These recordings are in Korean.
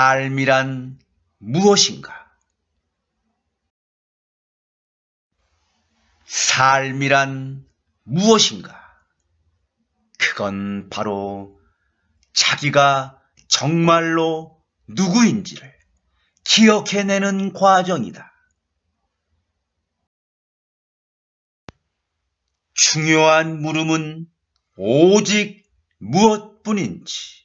삶이란 무엇인가? 삶이란 무엇인가? 그건 바로 자기가 정말로 누구인지를 기억해내는 과정이다. 중요한 물음은 오직 무엇뿐인지.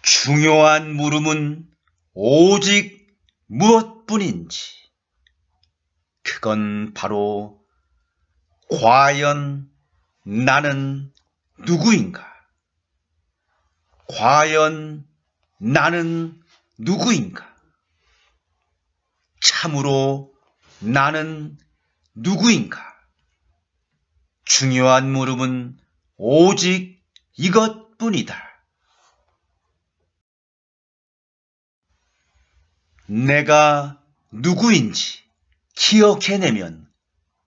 중요한 물음은 오직 무엇뿐인지. 그건 바로 과연 나는 누구인가? 과연 나는 누구인가? 참으로 나는 누구인가? 중요한 물음은 오직 이것뿐이다. 내가 누구인지 기억해내면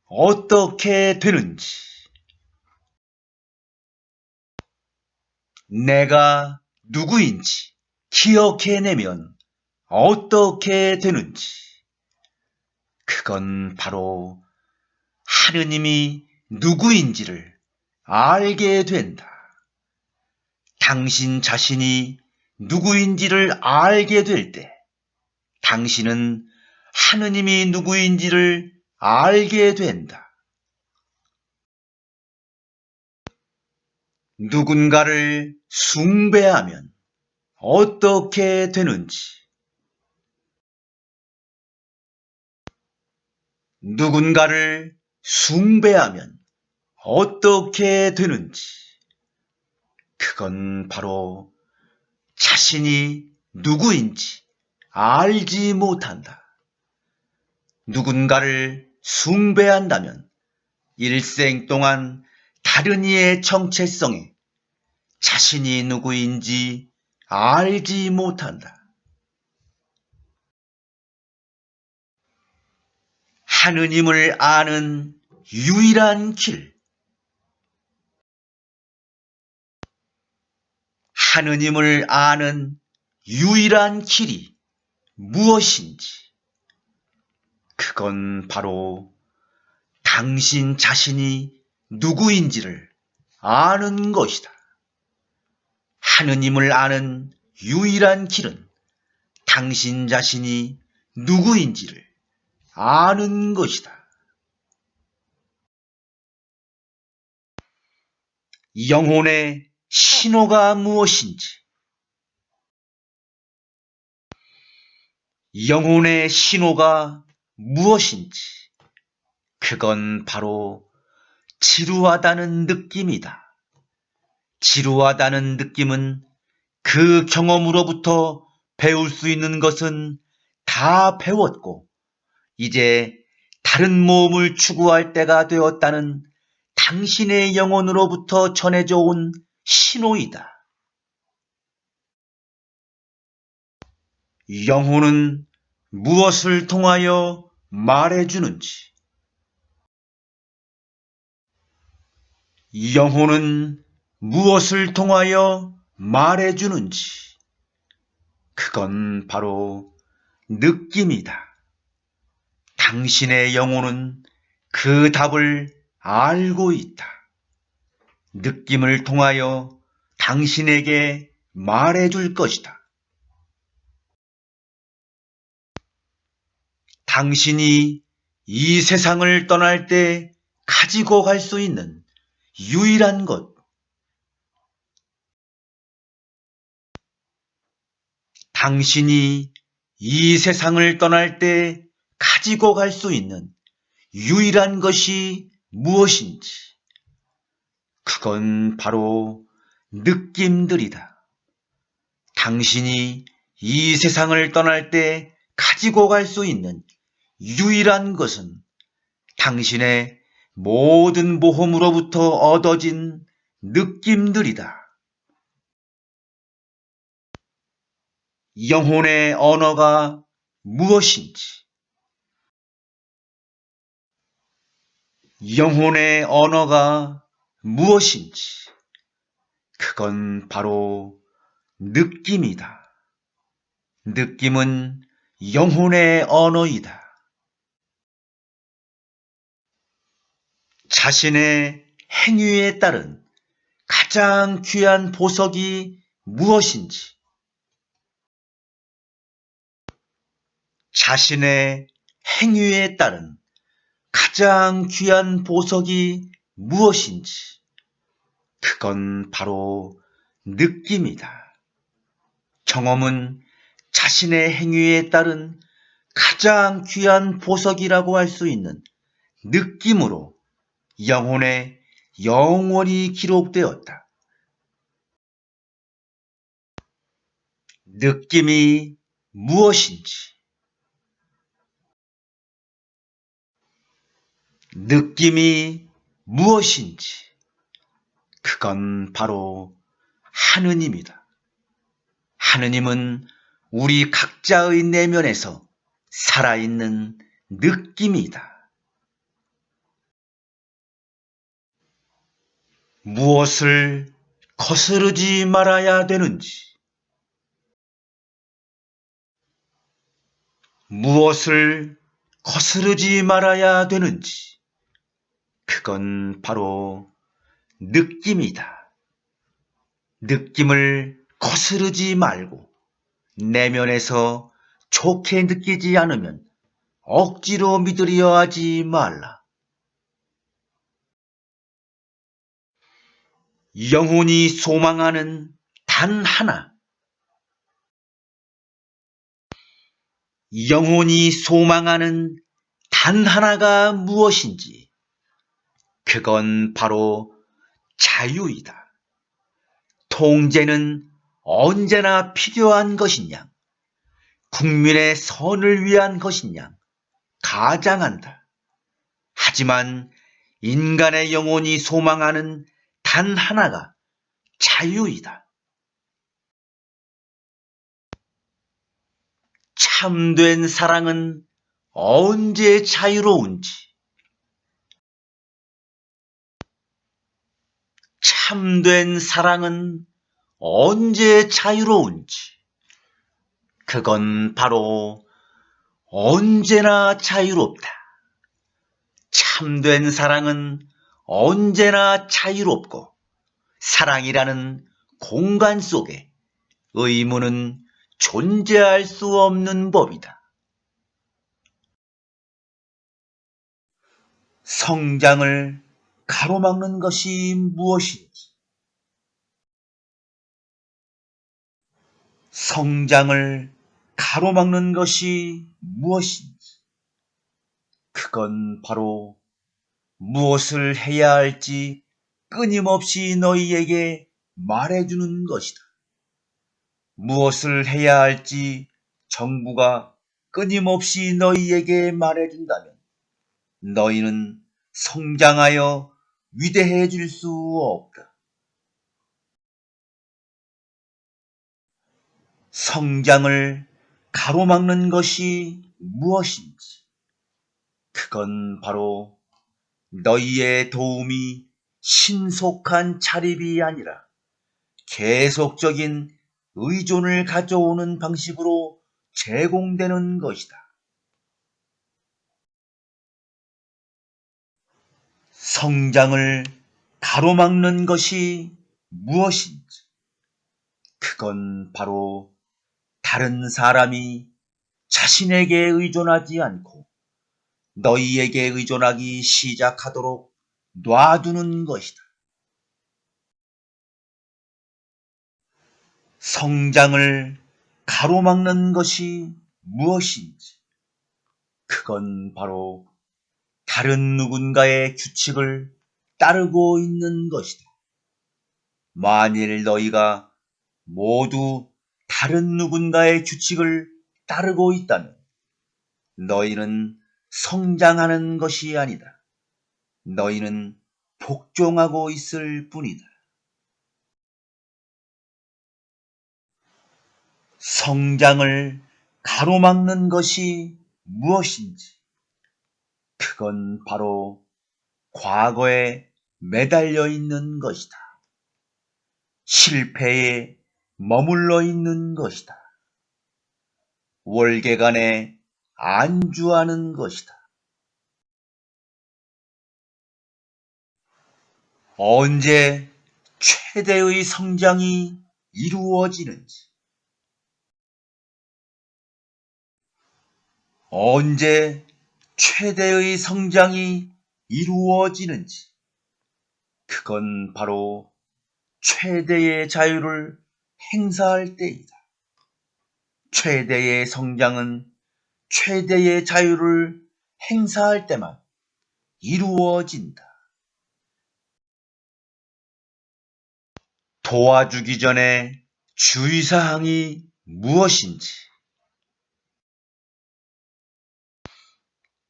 어떻게 되는지. 내가 누구인지 기억해내면 어떻게 되는지. 그건 바로 하느님이 누구인지를 알게 된다. 당신 자신이 누구인지를 알게 될 때, 당신은 하느님이 누구인지를 알게 된다. 누군가를 숭배하면 어떻게 되는지. 누군가를 숭배하면 어떻게 되는지. 그건 바로 자신이 누구인지 알지 못한다. 누군가를 숭배한다면 일생 동안 다른 이의 정체성에 자신이 누구인지 알지 못한다. 하느님을 아는 유일한 길. 하느님을 아는 유일한 길이 무엇인지. 그건 바로 당신 자신이 누구인지를 아는 것이다. 하느님을 아는 유일한 길은 당신 자신이 누구인지를 아는 것이다. 영혼의 신호가 무엇인지. 영혼의 신호가 무엇인지. 그건 바로 지루하다는 느낌이다. 지루하다는 느낌은 그 경험으로부터 배울 수 있는 것은 다 배웠고 이제 다른 모험을 추구할 때가 되었다는 당신의 영혼으로부터 전해져 온 신호이다. 영혼은 무엇을 통하여 말해주는지. 영혼은 무엇을 통하여 말해주는지. 그건 바로 느낌이다. 당신의 영혼은 그 답을 알고 있다. 느낌을 통하여 당신에게 말해줄 것이다. 당신이 이 세상을 떠날 때 가지고 갈 수 있는 유일한 것. 당신이 이 세상을 떠날 때 가지고 갈 수 있는 유일한 것이 무엇인지. 그건 바로 느낌들이다. 당신이 이 세상을 떠날 때 가지고 갈 수 있는 유일한 것은 당신의 모든 모험으로부터 얻어진 느낌들이다. 영혼의 언어가 무엇인지. 영혼의 언어가 무엇인지. 그건 바로 느낌이다. 느낌은 영혼의 언어이다. 자신의 행위에 따른 가장 귀한 보석이 무엇인지, 자신의 행위에 따른 가장 귀한 보석이 무엇인지, 그건 바로 느낌이다. 경험은 자신의 행위에 따른 가장 귀한 보석이라고 할 수 있는 느낌으로 영혼에 영원히 기록되었다. 느낌이 무엇인지, 느낌이 무엇인지, 그건 바로 하느님이다. 하느님은 우리 각자의 내면에서 살아있는 느낌이다. 무엇을 거스르지 말아야 되는지, 무엇을 거스르지 말아야 되는지, 그건 바로 느낌이다. 느낌을 거스르지 말고 내면에서 좋게 느끼지 않으면 억지로 믿으려 하지 말라. 영혼이 소망하는 단 하나, 영혼이 소망하는 단 하나가 무엇인지, 그건 바로 자유이다. 통제는 언제나 필요한 것이냐, 국민의 선을 위한 것이냐, 가장한다. 하지만 인간의 영혼이 소망하는 단 하나가 자유이다. 참된 사랑은 언제 자유로운지, 참된 사랑은 언제 자유로운지, 그건 바로 언제나 자유롭다. 참된 사랑은 언제나 자유롭고 사랑이라는 공간 속에 의무는 존재할 수 없는 법이다. 성장을 가로막는 것이 무엇인지, 성장을 가로막는 것이 무엇인지, 그건 바로 무엇을 해야 할지 끊임없이 너희에게 말해주는 것이다. 무엇을 해야 할지 정부가 끊임없이 너희에게 말해준다면 너희는 성장하여 위대해질 수 없다. 성장을 가로막는 것이 무엇인지, 그건 바로 너희의 도움이 신속한 차립이 아니라 계속적인 의존을 가져오는 방식으로 제공되는 것이다. 성장을 가로막는 것이 무엇인지, 그건 바로 다른 사람이 자신에게 의존하지 않고 너희에게 의존하기 시작하도록 놔두는 것이다. 성장을 가로막는 것이 무엇인지, 그건 바로 다른 누군가의 규칙을 따르고 있는 것이다. 만일 너희가 모두 다른 누군가의 규칙을 따르고 있다면 너희는 성장하는 것이 아니다. 너희는 복종하고 있을 뿐이다. 성장을 가로막는 것이 무엇인지, 그건 바로 과거에 매달려 있는 것이다. 실패에 머물러 있는 것이다. 월계관에 안주하는 것이다. 언제 최대의 성장이 이루어지는지, 언제 최대의 성장이 이루어지는지, 그건 바로 최대의 자유를 행사할 때이다. 최대의 성장은 최대의 자유를 행사할 때만 이루어진다. 도와주기 전에 주의사항이 무엇인지,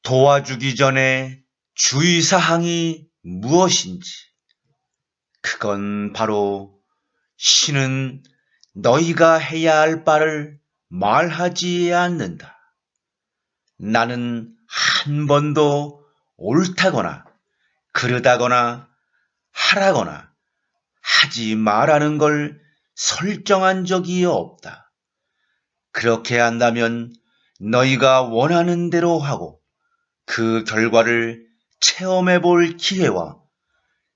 도와주기 전에 주의사항이 무엇인지, 그건 바로 신은 너희가 해야 할 바를 말하지 않는다. 나는 한 번도 옳다거나 그르다거나 하라거나 하지 말라는 걸 설정한 적이 없다. 그렇게 한다면 너희가 원하는 대로 하고 그 결과를 체험해 볼 기회와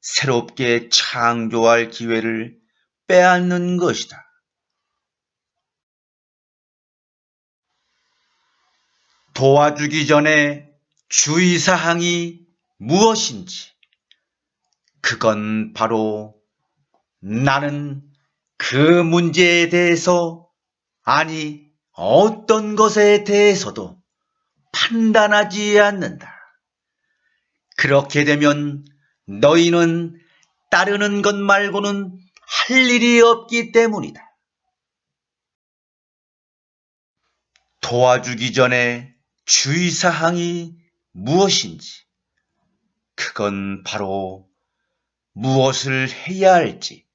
새롭게 창조할 기회를 빼앗는 것이다. 도와주기 전에 주의사항이 무엇인지, 그건 바로 나는 그 문제에 대해서, 아니 어떤 것에 대해서도 판단하지 않는다. 그렇게 되면 너희는 따르는 것 말고는 할 일이 없기 때문이다. 도와주기 전에 주의사항이 무엇인지, 그건 바로 무엇을 해야 할지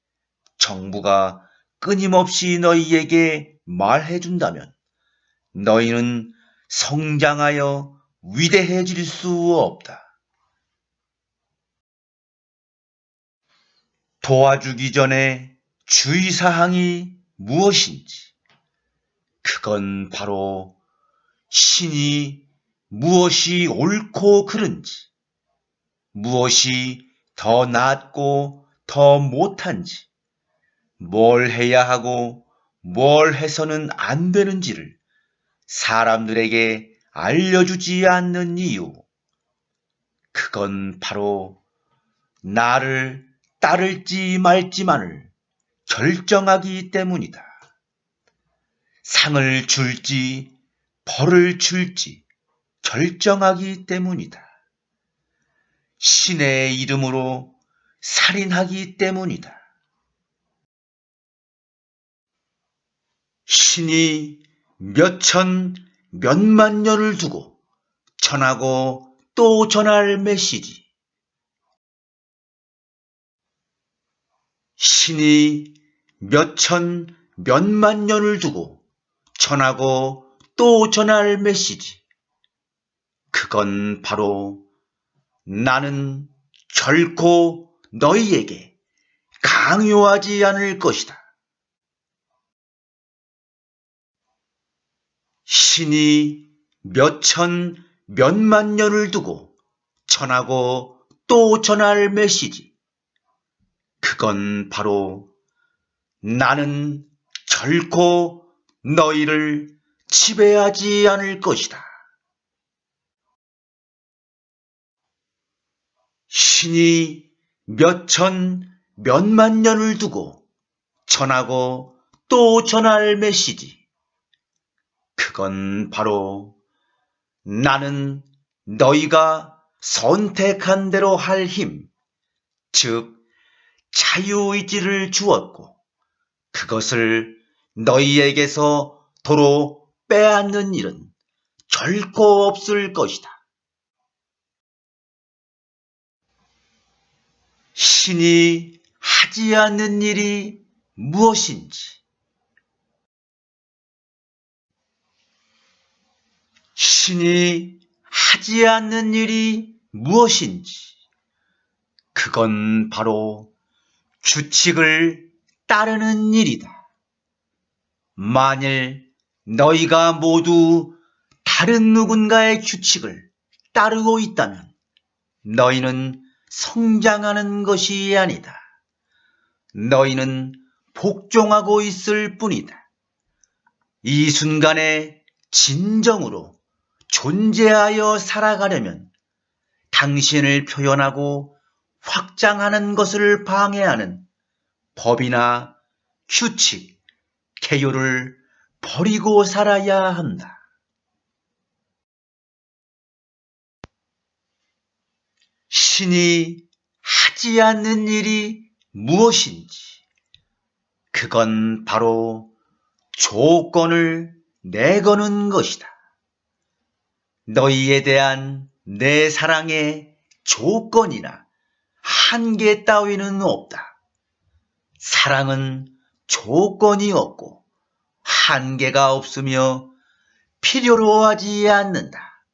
정부가 끊임없이 너희에게 말해준다면 너희는 성장하여 위대해질 수 없다. 도와주기 전에 주의사항이 무엇인지, 그건 바로 신이 무엇이 옳고 그른지, 무엇이 더 낫고 더 못한지, 뭘 해야 하고 뭘 해서는 안 되는지를 사람들에게 알려주지 않는 이유, 그건 바로 나를 따를지 말지만을 결정하기 때문이다. 상을 줄지 벌을 줄지 결정하기 때문이다. 신의 이름으로 살인하기 때문이다. 신이 몇천, 몇만 년을 두고 전하고 또 전할 메시지. 신이 몇천, 몇만 년을 두고 전하고 또 전할 메시지. 그건 바로 나는 결코 너희에게 강요하지 않을 것이다. 신이 몇천, 몇만 년을 두고 전하고 또 전할 메시지. 그건 바로 나는 결코 너희를 지배하지 않을 것이다. 신이 몇천, 몇만 년을 두고 전하고 또 전할 메시지. 그건 바로 나는 너희가 선택한 대로 할 힘, 즉 자유의지를 주었고 그것을 너희에게서 도로 빼앗는 일은 결코 없을 것이다. 신이 하지 않는 일이 무엇인지, 신이 하지 않는 일이 무엇인지, 그건 바로 규칙을 따르는 일이다. 만일 너희가 모두 다른 누군가의 규칙을 따르고 있다면 너희는 성장하는 것이 아니다. 너희는 복종하고 있을 뿐이다. 이 순간에 진정으로 존재하여 살아가려면 당신을 표현하고 확장하는 것을 방해하는 법이나 규칙, 계율을 버리고 살아야 한다. 신이 하지 않는 일이 무엇인지, 그건 바로 조건을 내거는 것이다. 너희에 대한 내 사랑의 조건이나 한계 따위는 없다. 사랑은 조건이 없고 한계가 없으며 필요로 하지 않는다.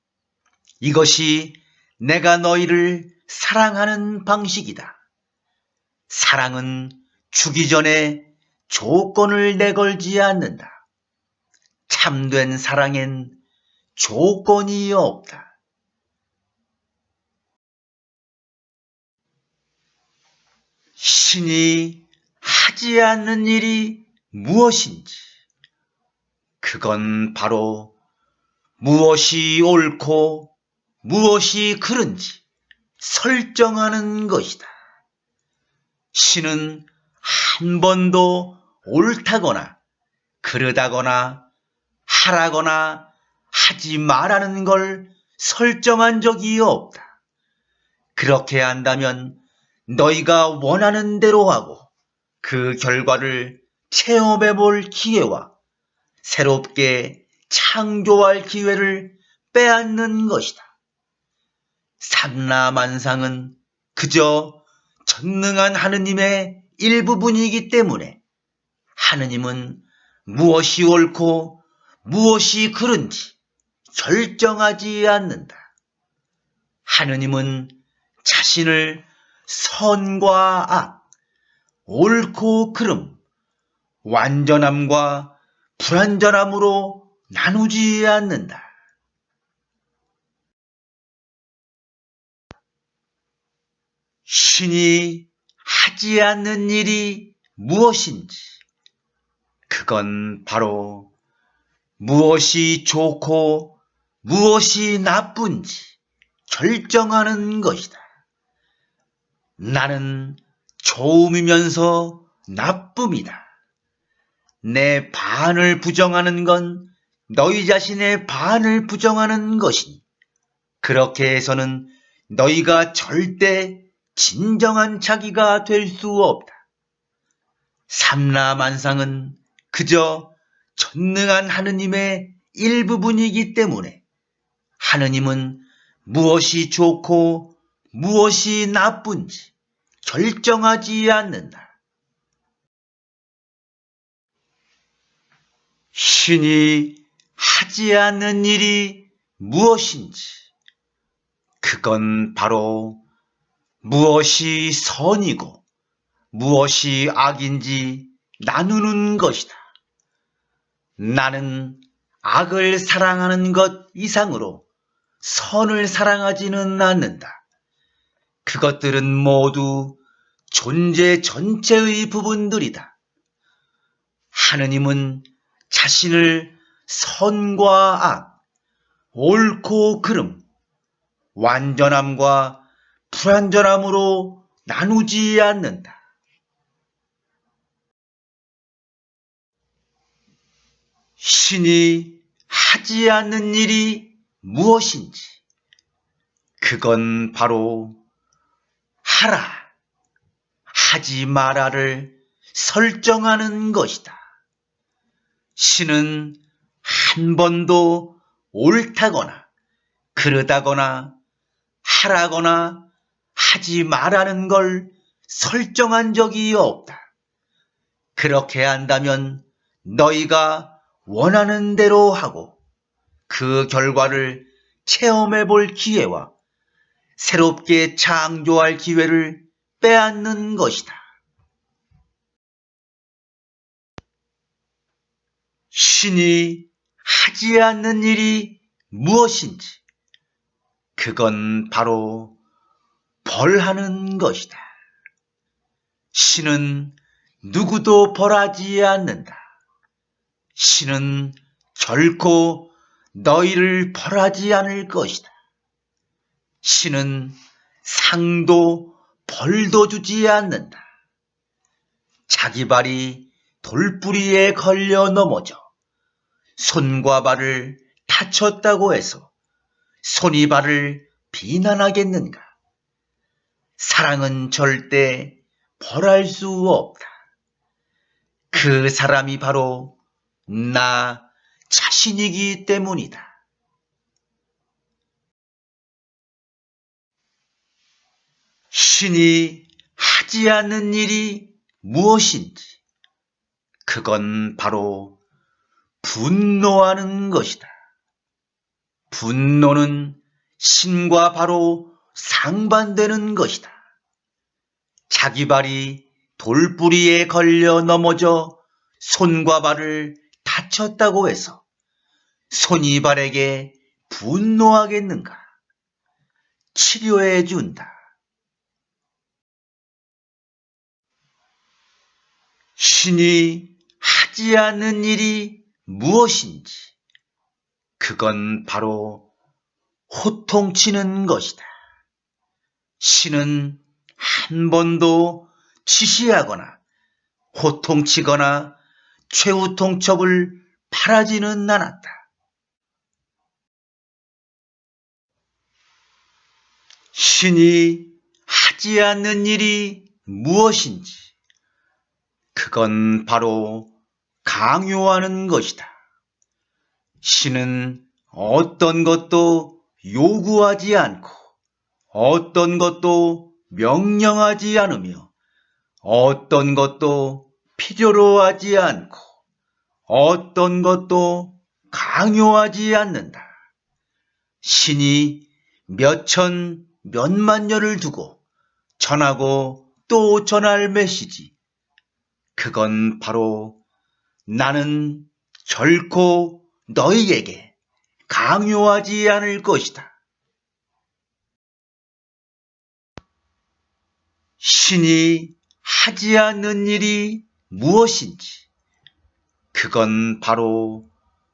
이것이 내가 너희를 사랑하는 방식이다. 사랑은 주기 전에 조건을 내걸지 않는다. 참된 사랑엔 조건이 없다. 신이 하지 않는 일이 무엇인지, 그건 바로 무엇이 옳고 무엇이 그른지 설정하는 것이다. 신은 한 번도 옳다거나 그르다거나 하라거나 하지 말라는 걸 설정한 적이 없다. 그렇게 한다면 너희가 원하는 대로 하고 그 결과를 체험해 볼 기회와 새롭게 창조할 기회를 빼앗는 것이다. 삼라만상은 그저 전능한 하느님의 일부분이기 때문에 하느님은 무엇이 옳고 무엇이 그른지 결정하지 않는다. 하느님은 자신을 선과 악, 옳고 그름, 완전함과 불완전함으로 나누지 않는다. 신이 하지 않는 일이 무엇인지, 그건 바로 무엇이 좋고 무엇이 나쁜지 결정하는 것이다. 나는 좋음이면서 나쁨이다. 내 반을 부정하는 건 너희 자신의 반을 부정하는 것이니 그렇게 해서는 너희가 절대 진정한 자기가 될 수 없다. 삼라만상은 그저 전능한 하느님의 일부분이기 때문에 하느님은 무엇이 좋고 무엇이 나쁜지 결정하지 않는다. 신이 하지 않는 일이 무엇인지, 그건 바로 무엇이 선이고 무엇이 악인지 나누는 것이다. 나는 악을 사랑하는 것 이상으로 선을 사랑하지는 않는다. 그것들은 모두 존재 전체의 부분들이다. 하느님은 자신을 선과 악, 옳고 그름, 완전함과 불완전함으로 나누지 않는다. 신이 하지 않는 일이 무엇인지, 그건 바로 하라, 하지 마라를 설정하는 것이다. 신은 한 번도 옳다거나 그르다거나 하라거나 하지 말라는 걸 설정한 적이 없다. 그렇게 한다면 너희가 원하는 대로 하고 그 결과를 체험해 볼 기회와 새롭게 창조할 기회를 빼앗는 것이다. 신이 하지 않는 일이 무엇인지 그건 바로 벌하는 것이다. 신은 누구도 벌하지 않는다. 신은 결코 너희를 벌하지 않을 것이다. 신은 상도 벌도 주지 않는다. 자기 발이 돌뿌리에 걸려 넘어져 손과 발을 다쳤다고 해서 손이 발을 비난하겠는가? 사랑은 절대 벌할 수 없다. 그 사람이 바로 나 자신이기 때문이다. 신이 하지 않는 일이 무엇인지 그건 바로 분노하는 것이다. 분노는 신과 바로 상반되는 것이다. 자기 발이 돌뿌리에 걸려 넘어져 손과 발을 다쳤다고 해서 손이 발에게 분노하겠는가? 치료해 준다. 신이 하지 않는 일이 무엇인지 그건 바로 호통치는 것이다. 신은 한 번도 치시하거나 호통치거나 최후통첩을 바라지는 않았다. 신이 하지 않는 일이 무엇인지 그건 바로 강요하는 것이다. 신은 어떤 것도 요구하지 않고 어떤 것도 명령하지 않으며 어떤 것도 필요로 하지 않고 어떤 것도 강요하지 않는다. 신이 몇천 몇만 년을 두고 전하고 또 전할 메시지 그건 바로 나는 결코 너희에게 강요하지 않을 것이다. 신이 하지 않는 일이 무엇인지 그건 바로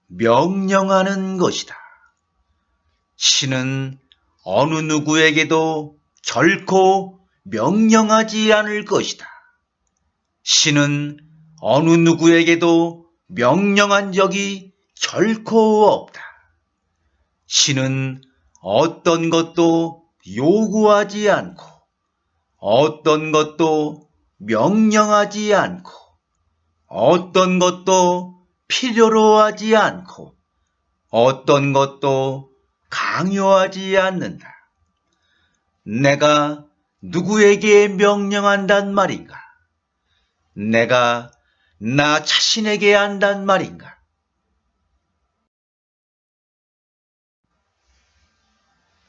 명령하는 것이다. 신은 어느 누구에게도 결코 명령하지 않을 것이다. 신은 어느 누구에게도 명령한 적이 결코 없다. 신은 어떤 것도 요구하지 않고 어떤 것도 명령하지 않고 어떤 것도 필요로 하지 않고 어떤 것도 강요하지 않는다. 내가 누구에게 명령한단 말인가? 내가 나 자신에게 한단 말인가?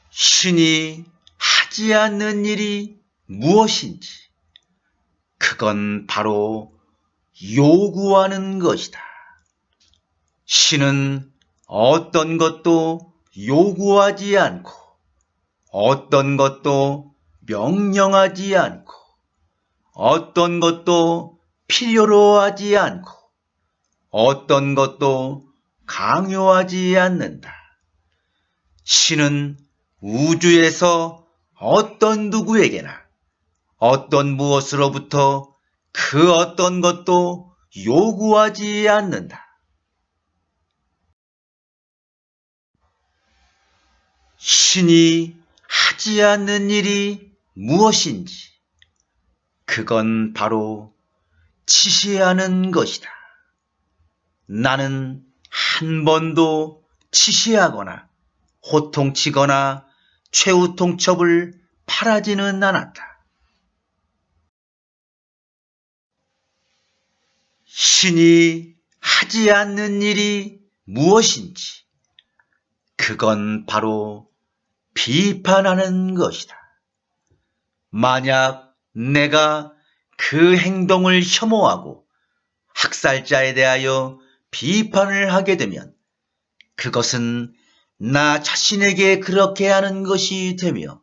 신이 하지 않는 일이 무엇인지 그건 바로 요구하는 것이다. 신은 어떤 것도 요구하지 않고 어떤 것도 명령하지 않고 어떤 것도 필요로 하지 않고 어떤 것도 강요하지 않는다. 신은 우주에서 어떤 누구에게나 어떤 무엇으로부터 그 어떤 것도 요구하지 않는다. 신이 하지 않는 일이 무엇인지 그건 바로 지시하는 것이다. 나는 한 번도 지시하거나 호통치거나 최후통첩을 바라지는 않았다. 신이 하지 않는 일이 무엇인지 그건 바로 비판하는 것이다. 만약 내가 그 행동을 혐오하고 학살자에 대하여 비판을 하게 되면 그것은 나 자신에게 그렇게 하는 것이 되며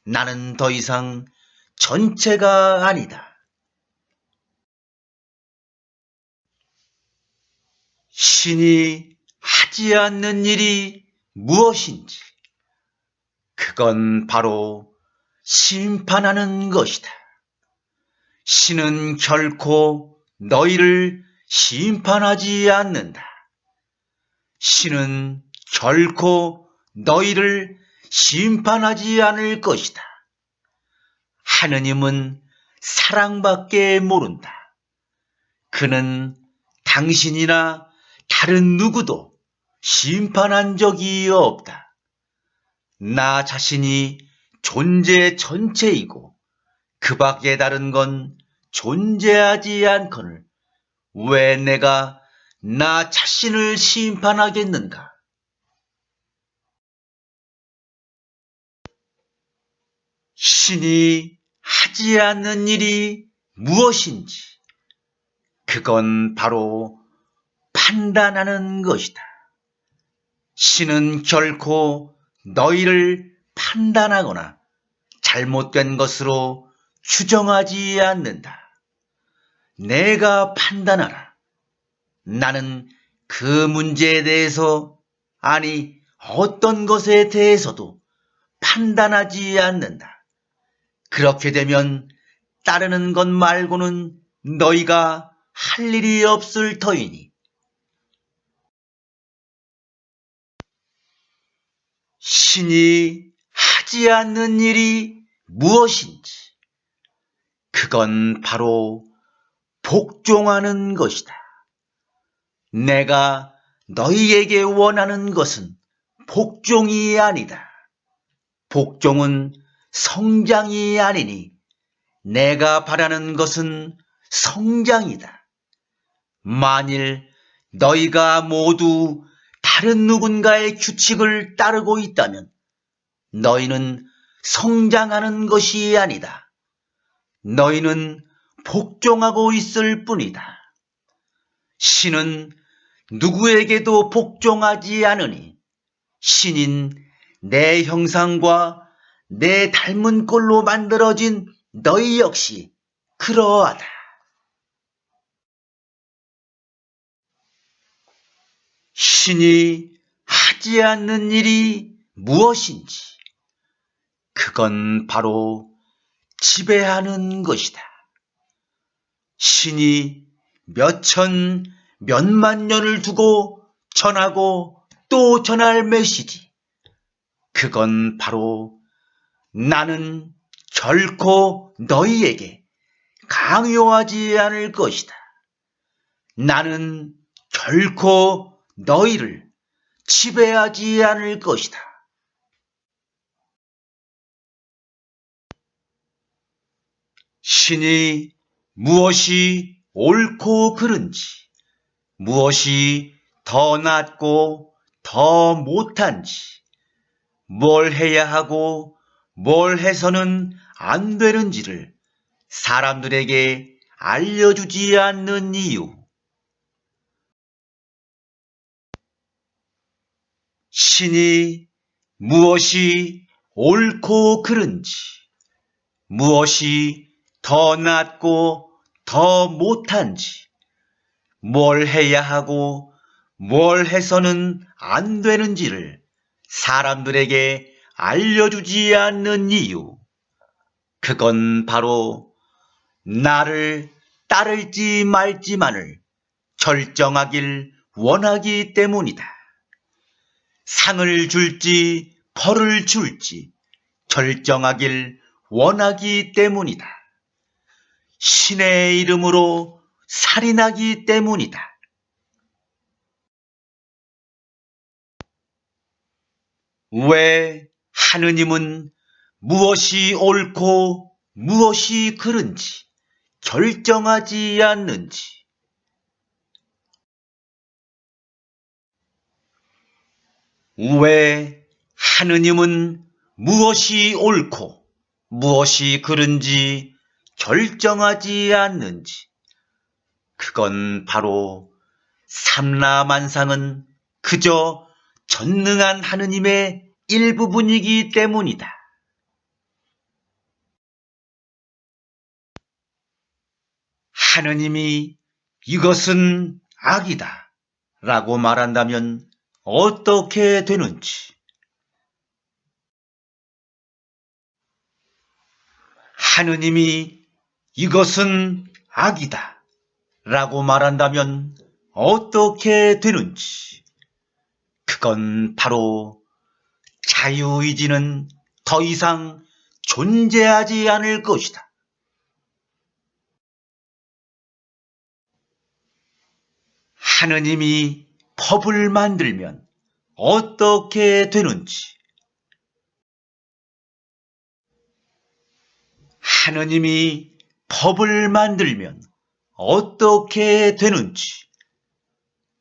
나는 더 이상 전체가 아니다. 신이 하지 않는 일이 무엇인지 그건 바로 심판하는 것이다. 신은 결코 너희를 심판하지 않는다. 신은 결코 너희를 심판하지 않을 것이다. 하느님은 사랑밖에 모른다. 그는 당신이나 다른 누구도 심판한 적이 없다. 나 자신이 존재 전체이고 그 밖에 다른 건 존재하지 않거늘 왜 내가 나 자신을 심판하겠는가? 신이 하지 않는 일이 무엇인지 그건 바로 판단하는 것이다. 신은 결코 너희를 판단하거나 잘못된 것으로 규정하지 않는다. 내가 판단하라. 나는 그 문제에 대해서 아니 어떤 것에 대해서도 판단하지 않는다. 그렇게 되면 따르는 것 말고는 너희가 할 일이 없을 터이니 신이 하지 않는 일이 무엇인지 그건 바로 복종하는 것이다. 내가 너희에게 원하는 것은 복종이 아니다. 복종은 성장이 아니니 내가 바라는 것은 성장이다. 만일 너희가 모두 다른 누군가의 규칙을 따르고 있다면 너희는 성장하는 것이 아니다. 너희는 복종하고 있을 뿐이다. 신은 누구에게도 복종하지 않으니 신인 내 형상과 내 닮은 꼴로 만들어진 너희 역시 그러하다. 신이 하지 않는 일이 무엇인지 그건 바로 지배하는 것이다. 신이 몇천, 몇만 년을 두고 전하고 또 전할 메시지 그건 바로 나는 결코 너희에게 강요하지 않을 것이다. 나는 결코 너희를 지배하지 않을 것이다. 신이 무엇이 옳고 그른지, 무엇이 더 낫고 더 못한지, 뭘 해야 하고 뭘 해서는 안 되는지를 사람들에게 알려주지 않는 이유. 신이 무엇이 옳고 그른지, 무엇이 더 낫고 더 못한지, 뭘 해야 하고 뭘 해서는 안 되는지를 사람들에게 알려주지 않는 이유. 그건 바로 나를 따를지 말지만을 결정하길 원하기 때문이다. 상을 줄지 벌을 줄지 결정하길 원하기 때문이다. 신의 이름으로 살인하기 때문이다. 왜 하느님은 무엇이 옳고 무엇이 그른지 결정하지 않는지. 왜 하느님은 무엇이 옳고 무엇이 그른지 결정하지 않는지. 그건 바로 삼라만상은 그저 전능한 하느님의 일부분이기 때문이다. 하느님이 이것은 악이다 라고 말한다면 어떻게 되는지, 하느님이 이것은 악이다 라고 말한다면 어떻게 되는지, 그건 바로 자유의지는 더 이상 존재하지 않을 것이다. 하느님이 법을 만들면 어떻게 되는지, 하느님이 법을 만들면 어떻게 되는지,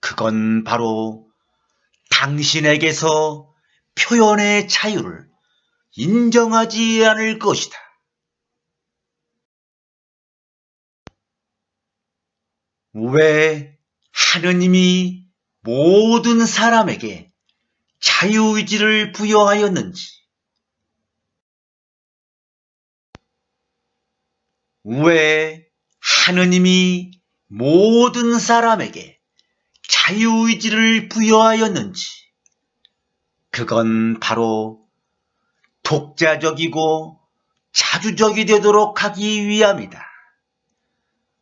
그건 바로 당신에게서 표현의 자유를 인정하지 않을 것이다. 왜 하느님이 모든 사람에게 자유의지를 부여하였는지, 왜 하느님이 모든 사람에게 자유의지를 부여하였는지, 그건 바로 독자적이고 자주적이 되도록 하기 위함이다.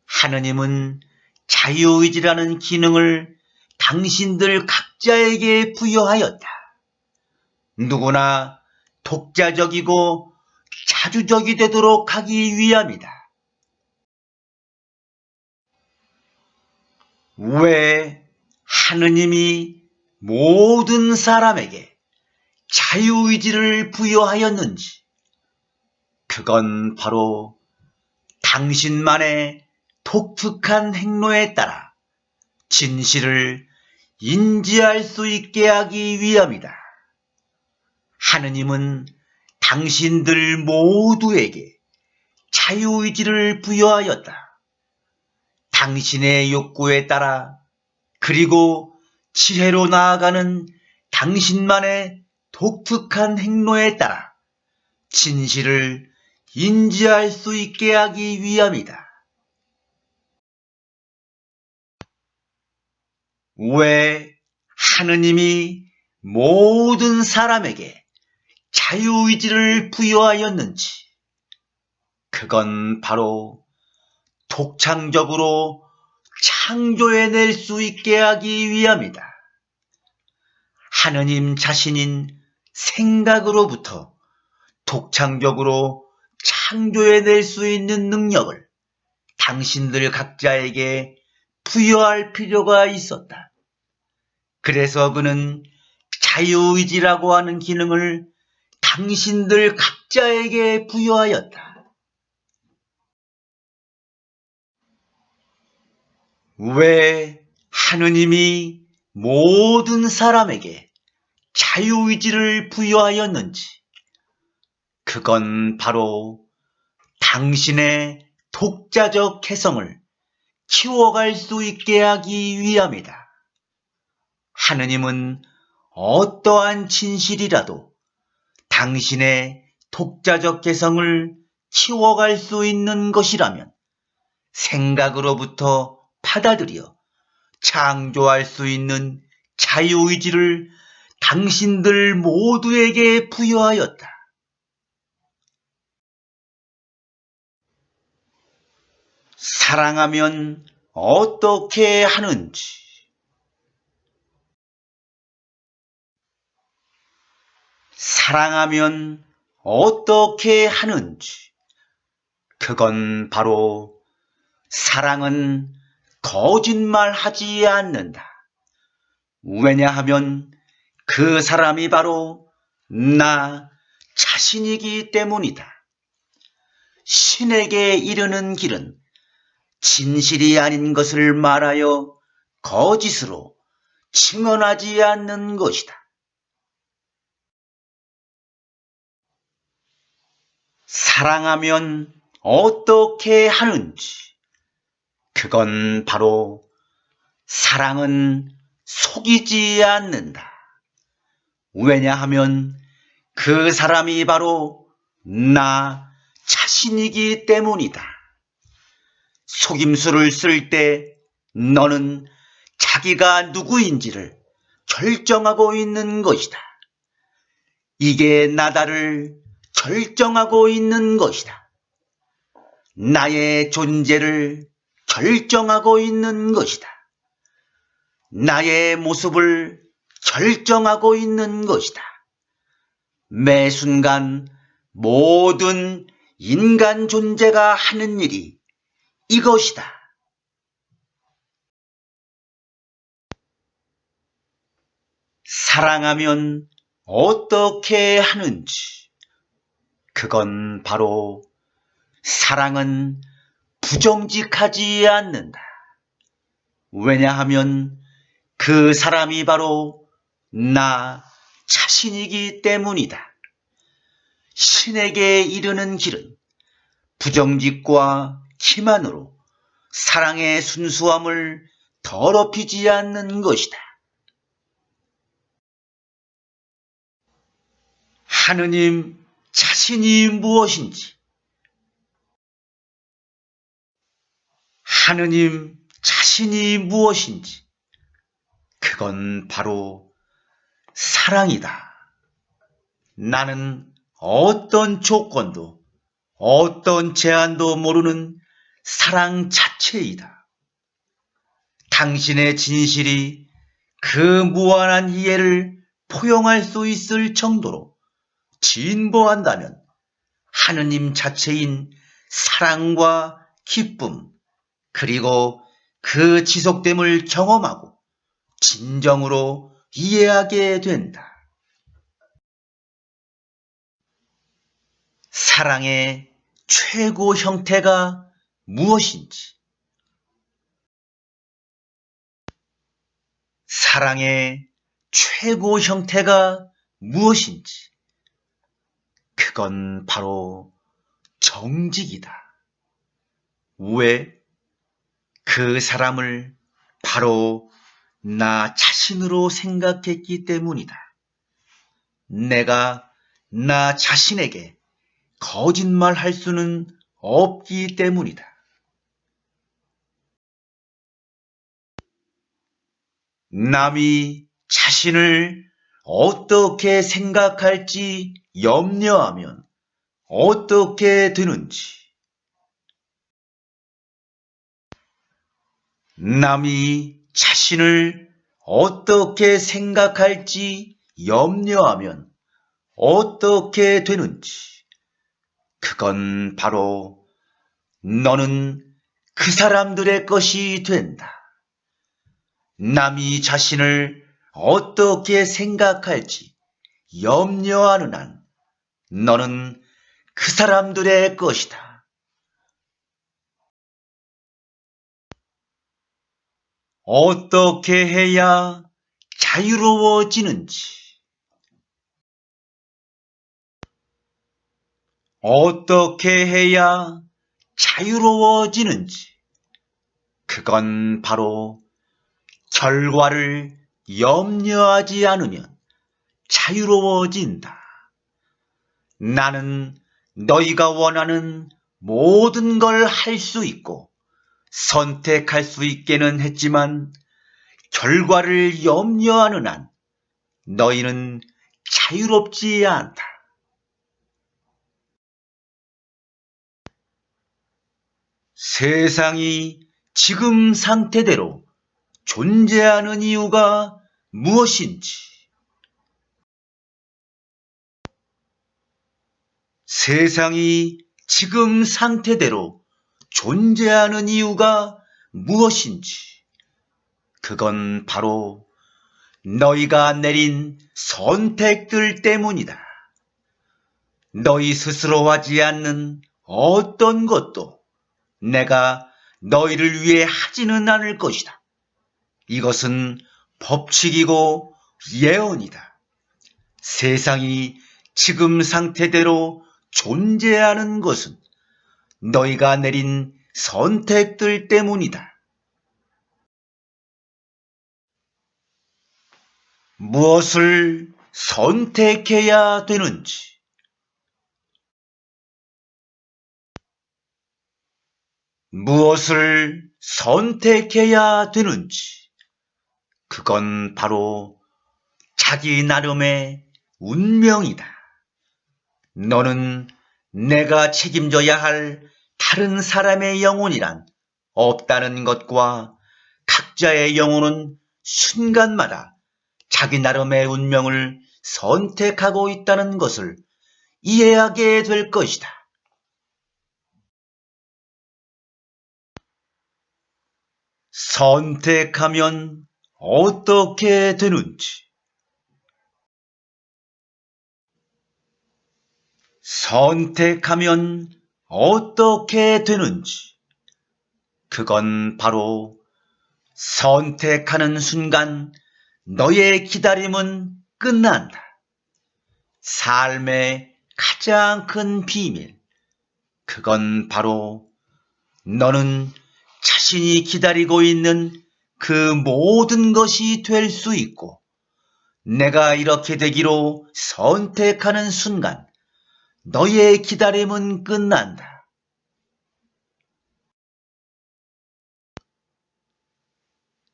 하느님은 자유의지라는 기능을 당신들 각자에게 부여하였다. 누구나 독자적이고 자주적이 되도록 하기 위함이다. 왜 하느님이 모든 사람에게 자유의지를 부여하였는지, 그건 바로 당신만의 독특한 행로에 따라 진실을 인지할 수 있게 하기 위함이다. 하느님은 당신들 모두에게 자유의지를 부여하였다. 당신의 욕구에 따라, 그리고 지혜로 나아가는 당신만의 독특한 행로에 따라 진실을 인지할 수 있게 하기 위함이다. 왜 하느님이 모든 사람에게 자유의지를 부여하였는지, 그건 바로 독창적으로 창조해낼 수 있게 하기 위함이다. 하느님 자신인 생각으로부터 독창적으로 창조해낼 수 있는 능력을 당신들 각자에게 부여할 필요가 있었다. 그래서 그는 자유의지라고 하는 기능을 당신들 각자에게 부여하였다. 왜 하느님이 모든 사람에게 자유의지를 부여하였는지, 그건 바로 당신의 독자적 개성을 키워갈 수 있게 하기 위함이다. 하느님은 어떠한 진실이라도 당신의 독자적 개성을 키워갈 수 있는 것이라면 생각으로부터 받아들여 창조할 수 있는 자유의지를 당신들 모두에게 부여하였다. 사랑하면 어떻게 하는지, 사랑하면 어떻게 하는지, 그건 바로 사랑은 거짓말하지 않는다. 왜냐하면 그 사람이 바로 나 자신이기 때문이다. 신에게 이르는 길은 진실이 아닌 것을 말하여 거짓으로 증언하지 않는 것이다. 사랑하면 어떻게 하는지, 그건 바로 사랑은 속이지 않는다. 왜냐하면 그 사람이 바로 나 자신이기 때문이다. 속임수를 쓸 때 너는 자기가 누구인지를 결정하고 있는 것이다. 이게 나다를 결정하고 있는 것이다. 나의 존재를 결정하고 있는 것이다. 나의 모습을 결정하고 있는 것이다. 매 순간 모든 인간 존재가 하는 일이 이것이다. 사랑하면 어떻게 하는지, 그건 바로 사랑은 부정직하지 않는다. 왜냐하면 그 사람이 바로 나 자신이기 때문이다. 신에게 이르는 길은 부정직과 기만으로 사랑의 순수함을 더럽히지 않는 것이다. 하느님 자신이 무엇인지, 하느님 자신이 무엇인지, 그건 바로 사랑이다. 나는 어떤 조건도, 어떤 제한도 모르는 사랑 자체이다. 당신의 진실이 그 무한한 이해를 포용할 수 있을 정도로 진보한다면 하느님 자체인 사랑과 기쁨, 그리고 그 지속됨을 경험하고 진정으로 이해하게 된다. 사랑의 최고 형태가 무엇인지, 사랑의 최고 형태가 무엇인지, 그건 바로 정직이다. 왜? 그 사람을 바로 나 자신으로 생각했기 때문이다. 내가 나 자신에게 거짓말할 수는 없기 때문이다. 남이 자신을 어떻게 생각할지 염려하면 어떻게 되는지, 남이 자신을 어떻게 생각할지 염려하면 어떻게 되는지, 그건 바로 너는 그 사람들의 것이 된다. 남이 자신을 어떻게 생각할지 염려하는 한 너는 그 사람들의 것이다. 어떻게 해야 자유로워지는지, 어떻게 해야 자유로워지는지, 그건 바로 결과를 염려하지 않으면 자유로워진다. 나는 너희가 원하는 모든 걸 할 수 있고 선택할 수 있게는 했지만 결과를 염려하는 한 너희는 자유롭지 않다. 세상이 지금 상태대로 존재하는 이유가 무엇인지, 세상이 지금 상태대로 존재하는 이유가 무엇인지, 그건 바로 너희가 내린 선택들 때문이다. 너희 스스로 하지 않는 어떤 것도 내가 너희를 위해 하지는 않을 것이다. 이것은 법칙이고 예언이다. 세상이 지금 상태대로 존재하는 것은 너희가 내린 선택들 때문이다. 무엇을 선택해야 되는지, 무엇을 선택해야 되는지, 그건 바로 자기 나름의 운명이다. 너는 내가 책임져야 할 다른 사람의 영혼이란 없다는 것과 각자의 영혼은 순간마다 자기 나름의 운명을 선택하고 있다는 것을 이해하게 될 것이다. 선택하면 어떻게 되는지, 선택하면 어떻게 되는지, 그건 바로 선택하는 순간 너의 기다림은 끝난다. 삶의 가장 큰 비밀, 그건 바로 너는 자신이 기다리고 있는 그 모든 것이 될 수 있고, 내가 이렇게 되기로 선택하는 순간 너의 기다림은 끝난다.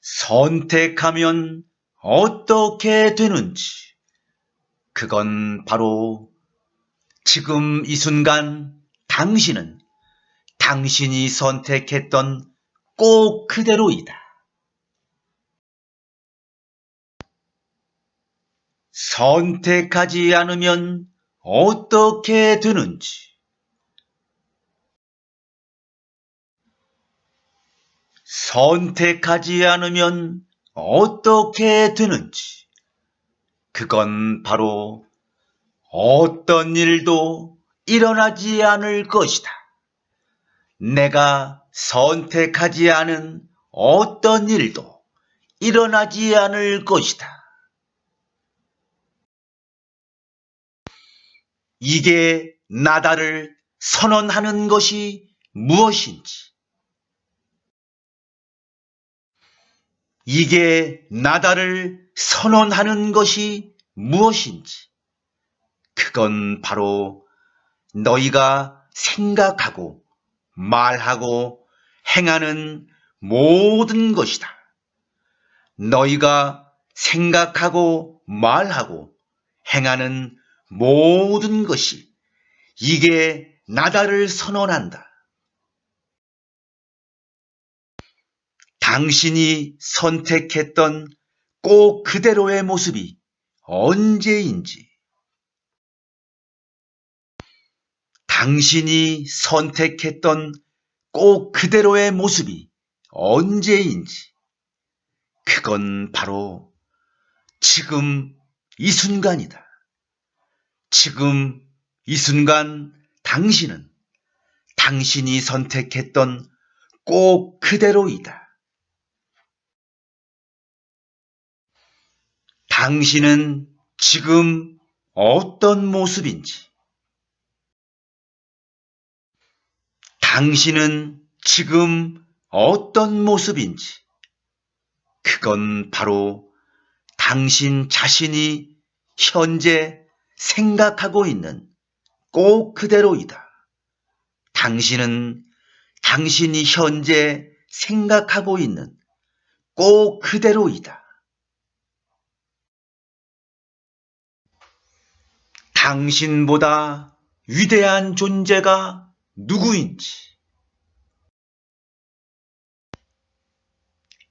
선택하면 어떻게 되는지, 그건 바로 지금 이 순간 당신은 당신이 선택했던 꼭 그대로이다. 선택하지 않으면 어떻게 되는지, 선택하지 않으면 어떻게 되는지, 그건 바로 어떤 일도 일어나지 않을 것이다. 내가 선택하지 않은 어떤 일도 일어나지 않을 것이다. 이게 나다를 선언하는 것이 무엇인지, 이게 나다를 선언하는 것이 무엇인지, 그건 바로 너희가 생각하고 말하고 행하는 모든 것이다. 너희가 생각하고 말하고 행하는 모든 것이 이게 나다를 선언한다. 당신이 선택했던 꼭 그대로의 모습이 언제인지, 당신이 선택했던 꼭 그대로의 모습이 언제인지, 그건 바로 지금 이 순간이다. 지금 이 순간 당신은 당신이 선택했던 꼭 그대로이다. 당신은 지금 어떤 모습인지, 당신은 지금 어떤 모습인지, 그건 바로 당신 자신이 현재 생각하고 있는 꼭 그대로이다. 당신은 당신이 현재 생각하고 있는 꼭 그대로이다. 당신보다 위대한 존재가 누구인지,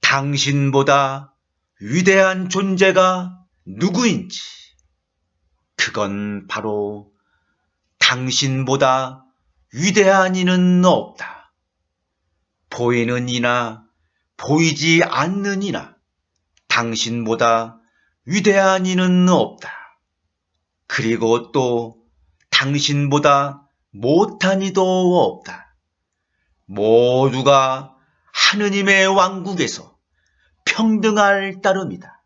당신보다 위대한 존재가 누구인지, 그건 바로 당신보다 위대한 이는 없다. 보이는 이나 보이지 않는 이나 당신보다 위대한 이는 없다. 그리고 또 당신보다 못한 이도 없다. 모두가 하느님의 왕국에서 평등할 따름이다.